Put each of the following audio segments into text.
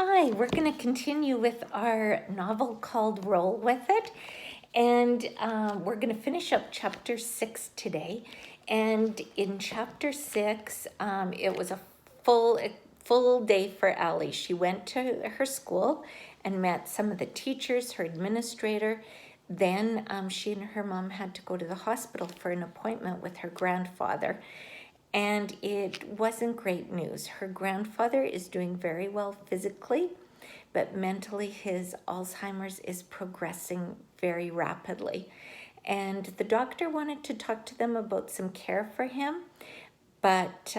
Hi, we're going to continue with our novel called Roll With It. And we're going to finish up chapter 6 today. And in chapter 6, it was a full day for Allie. She went to her school and met some of the teachers, her administrator. Then she and her mom had to go to the hospital for an appointment with her grandfather. And it wasn't great news. Her grandfather is doing very well physically, but mentally his Alzheimer's is progressing very rapidly. And the doctor wanted to talk to them about some care for him, but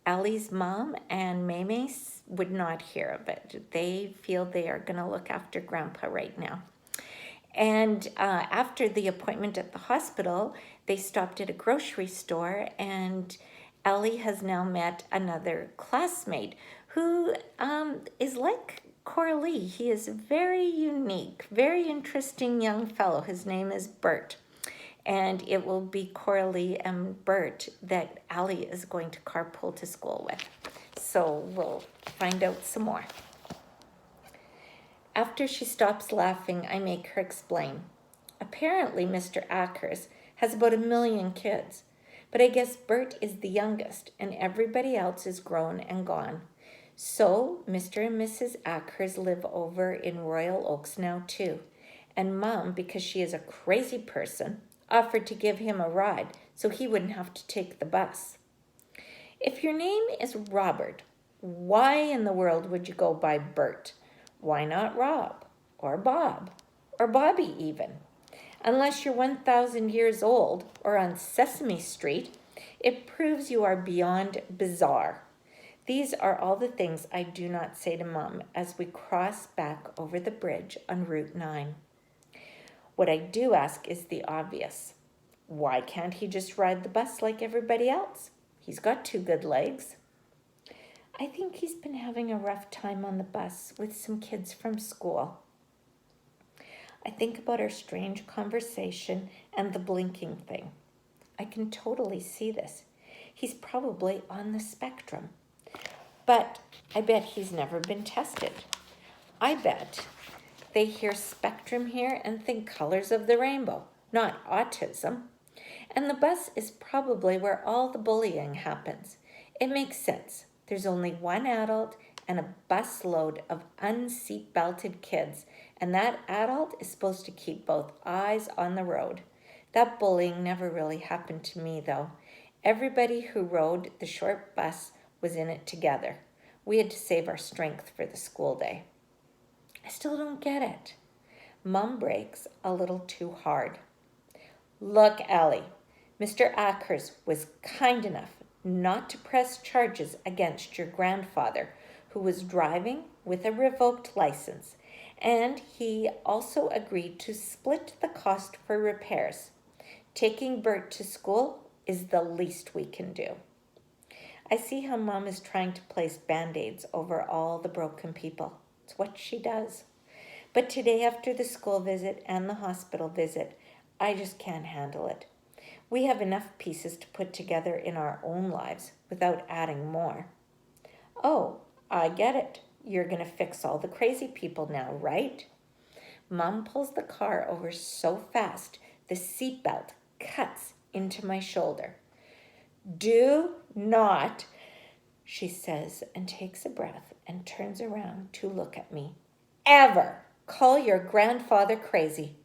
Allie's mom and Maymay would not hear of it. They feel they are going to look after Grandpa right now. And after the appointment at the hospital, they stopped at a grocery store, and Ellie has now met another classmate who is like Coralie. He is a very unique, very interesting young fellow. His name is Bert. And it will be Coralie and Bert that Allie is going to carpool to school with. So we'll find out some more. After she stops laughing, I make her explain. Apparently, Mr. Ackers has about 1 million kids, but I guess Bert is the youngest, and everybody else is grown and gone. So, Mr. and Mrs. Ackers live over in Royal Oaks now, too. And Mom, because she is a crazy person, offered to give him a ride so he wouldn't have to take the bus. If your name is Robert, why in the world would you go by Bert? Why not Rob, or Bob, or Bobby even? Unless you're 1,000 years old or on Sesame Street, it proves you are beyond bizarre. These are all the things I do not say to Mom as we cross back over the bridge on Route 9. What I do ask is the obvious. Why can't he just ride the bus like everybody else? He's got 2 good legs. I think he's been having a rough time on the bus with some kids from school. I think about our strange conversation and the blinking thing. I can totally see this. He's probably on the spectrum. But I bet he's never been tested. I bet they hear spectrum here and think colors of the rainbow, not autism. And the bus is probably where all the bullying happens. It makes sense. There's only one adult and a busload of unseat-belted kids, and that adult is supposed to keep both eyes on the road. That bullying never really happened to me, though. Everybody who rode the short bus was in it together. We had to save our strength for the school day. I still don't get it. Mom breaks a little too hard. Look, Ellie, Mr. Ackers was kind enough not to press charges against your grandfather, who was driving with a revoked license, and he also agreed to split the cost for repairs. Taking Bert to school is the least we can do. I see how Mom is trying to place band-aids over all the broken people. It's what she does. But today, after the school visit and the hospital visit, I just can't handle it. We have enough pieces to put together in our own lives without adding more. Oh, I get it. You're going to fix all the crazy people now, right? Mom pulls the car over so fast, the seatbelt cuts into my shoulder. Do not, she says, and takes a breath and turns around to look at me. Ever call your grandfather crazy.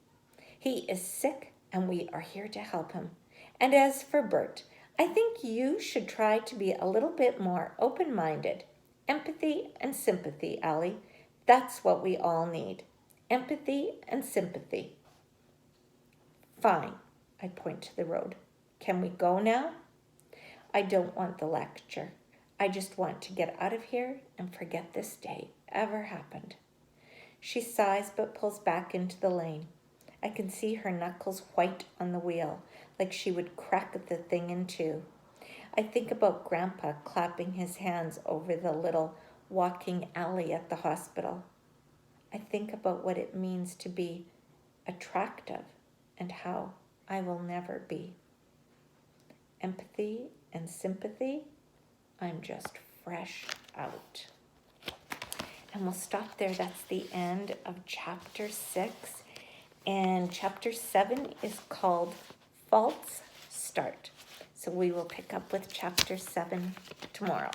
He is sick and we are here to help him. And as for Bert, I think you should try to be a little bit more open-minded. Empathy and sympathy, Allie. That's what we all need. Empathy and sympathy. Fine, I point to the road. Can we go now? I don't want the lecture. I just want to get out of here and forget this day ever happened. She sighs but pulls back into the lane. I can see her knuckles white on the wheel, like she would crack the thing in two. I think about Grandpa clapping his hands over the little walking alley at the hospital. I think about what it means to be attractive and how I will never be. Empathy and sympathy, I'm just fresh out. And we'll stop there. That's the end of chapter 6. And chapter 7 is called False Start. So we will pick up with chapter 7 tomorrow.